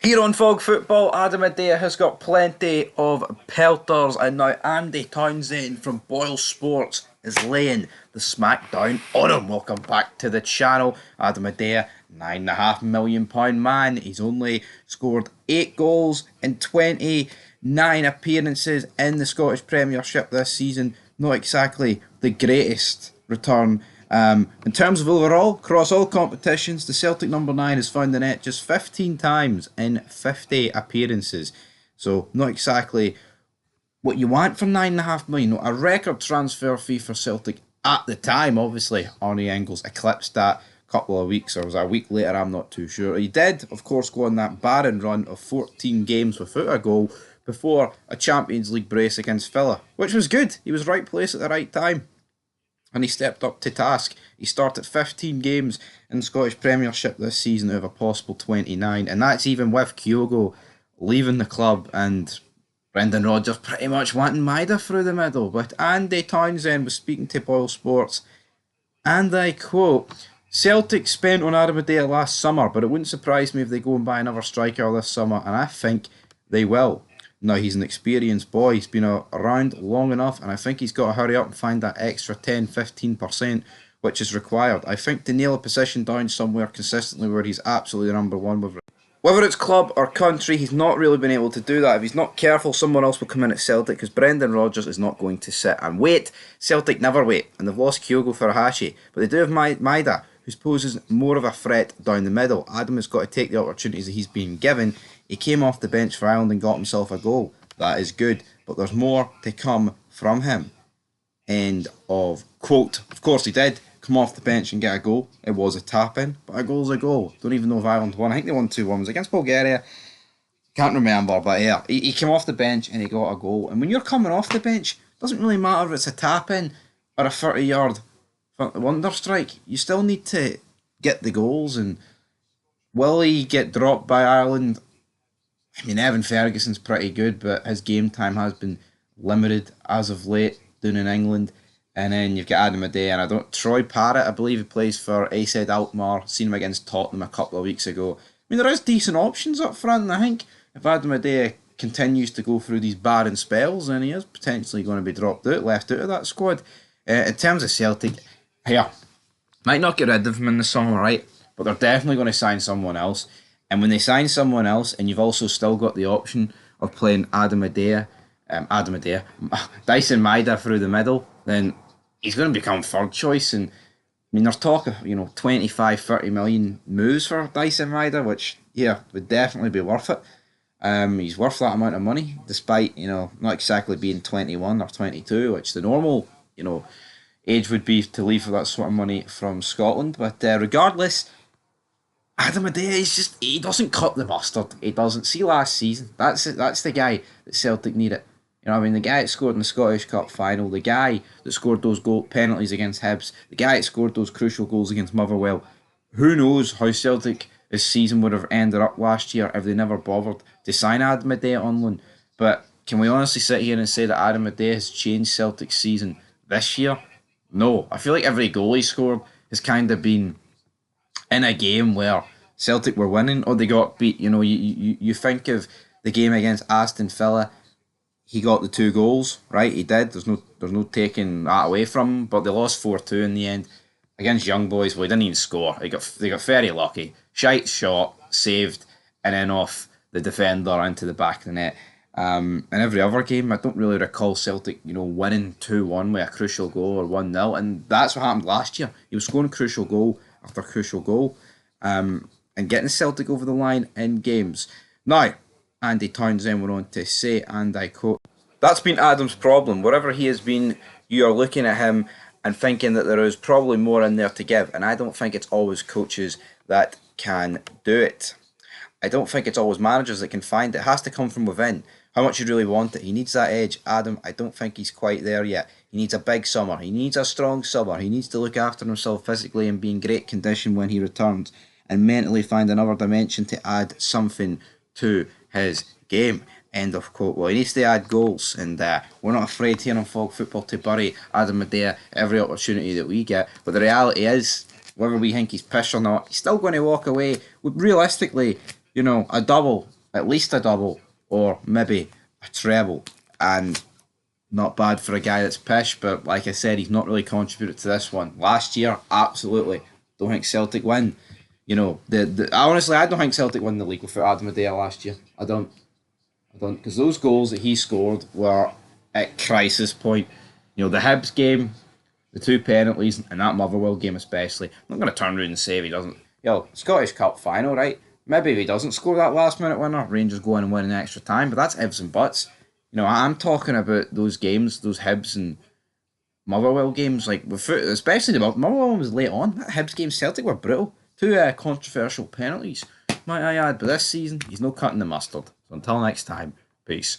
Here on Fog Football, Adam Idah has got plenty of pelters, and now Andy Townsend from Boyle Sports is laying the smackdown on him. Welcome back to the channel. Adam Idah, £9.5 million man. He's only scored 8 goals in 29 appearances in the Scottish Premiership this season. Not exactly the greatest return. In terms of overall, across all competitions, the Celtic number 9 has found the net just 15 times in 50 appearances. So not exactly what you want for £9.5 million. A record transfer fee for Celtic at the time, obviously. Arnie Engels eclipsed that a couple of weeks, or was it a week later, I'm not too sure. He did, of course, go on that barren run of 14 games without a goal before a Champions League brace against Villa, which was good. He was right place at the right time. And he stepped up to task. He started 15 games in the Scottish Premiership this season out of a possible 29, and that's even with Kyogo leaving the club and Brendan Rodgers pretty much wanting Idah through the middle. But Andy Townsend was speaking to Boyle Sports, and I quote, "Celtic spent on Adam Idah last summer, but it wouldn't surprise me if they go and buy another striker this summer, and I think they will. Now, he's an experienced boy. He's been around long enough, and I think he's got to hurry up and find that extra 10-15% which is required. I think to nail a position down somewhere consistently where he's absolutely number one with it. Whether it's club or country, he's not really been able to do that. If he's not careful, someone else will come in at Celtic because Brendan Rodgers is not going to sit and wait. Celtic never wait, and they've lost Kyogo for Hashi, but they do have Idah, who poses more of a threat down the middle. Adam has got to take the opportunities that he's being given. He came off the bench for Ireland and got himself a goal. That is good, but there's more to come from him." End of quote. Of course he did come off the bench and get a goal. It was a tap-in, but a goal's a goal. Don't even know if Ireland won. I think they won 2-1. It was against Bulgaria. Can't remember, but yeah, he came off the bench and he got a goal. And when you're coming off the bench, it doesn't really matter if it's a tap-in or a 30-yard wonder strike. You still need to get the goals. And will he get dropped by Ireland? I mean, Evan Ferguson's pretty good, but his game time has been limited as of late down in England. And then you've got Adam Idah, and Troy Parrott, I believe he plays for AZ Alkmaar. Seen him against Tottenham a couple of weeks ago. I mean, there is decent options up front, and I think if Adam Idah continues to go through these barren spells, then he is potentially going to be dropped out, left out of that squad. In terms of Celtic, yeah, might not get rid of him in the summer, right? But they're definitely going to sign someone else. And when they sign someone else, and you've also still got the option of playing Dyson Idah through the middle, then he's going to become third choice. And I mean, there's talk of 25-30 million moves for Dyson Idah, which would definitely be worth it. He's worth that amount of money, despite not exactly being 21 or 22, which the normal age would be to leave for that sort of money from Scotland. But regardless, Adam Idah, he doesn't cut the mustard. He doesn't. See last season, that's the guy that Celtic needed. The guy that scored in the Scottish Cup final, the guy that scored those penalties against Hibs, the guy that scored those crucial goals against Motherwell. Who knows how Celtic's season would have ended up last year if they never bothered to sign Adam Idah on loan. But can we honestly sit here and say that Adam Idah has changed Celtic's season this year? No. I feel like every goal he scored has kind of been in a game where Celtic were winning or they got beat. You think of the game against Aston Villa, he got the 2 goals, right? He did. There's no taking that away from him, but they lost 4-2 in the end against Young Boys. Well, he didn't even score. They got very lucky. Shite shot, saved, and then off the defender into the back of the net. In every other game, I don't really recall Celtic, winning 2-1 with a crucial goal or 1-0, and that's what happened last year. He was scoring crucial goal after crucial goal, and getting Celtic over the line in games. Now, Andy Townsend went on to say, and I quote, "That's been Adam's problem. Wherever he has been, you are looking at him and thinking that there is probably more in there to give, and I don't think it's always coaches that can do it. I don't think it's always managers that can find it. It has to come from within. How much you really want it. He needs that edge. Adam, I don't think he's quite there yet. He needs a big summer. He needs a strong summer. He needs to look after himself physically and be in great condition when he returns, and mentally find another dimension to add something to his game." End of quote. Well, he needs to add goals, and we're not afraid here on Fog Football to bury Adam Idah every opportunity that we get. But the reality is, whether we think he's pish or not, he's still going to walk away with realistically, a double at least a double or maybe a treble. And not bad for a guy that's pish, but like I said, he's not really contributed to this one. Last year, absolutely. Don't think Celtic win. I don't think Celtic won the league without Adam Idah last year. I don't, because those goals that he scored were at crisis point. The Hibs game, the two penalties, and that Motherwell game especially. I'm not going to turn around and say if he doesn't. Scottish Cup final, right? Maybe if he doesn't score that last minute winner, Rangers go in and win in extra time, but that's ifs and buts. I'm talking about those games, those Hibs and Motherwell games, especially the Motherwell was late on. That Hibs game, Celtic were brutal. Two controversial penalties, might I add, but this season, he's no cutting the mustard. So until next time, peace.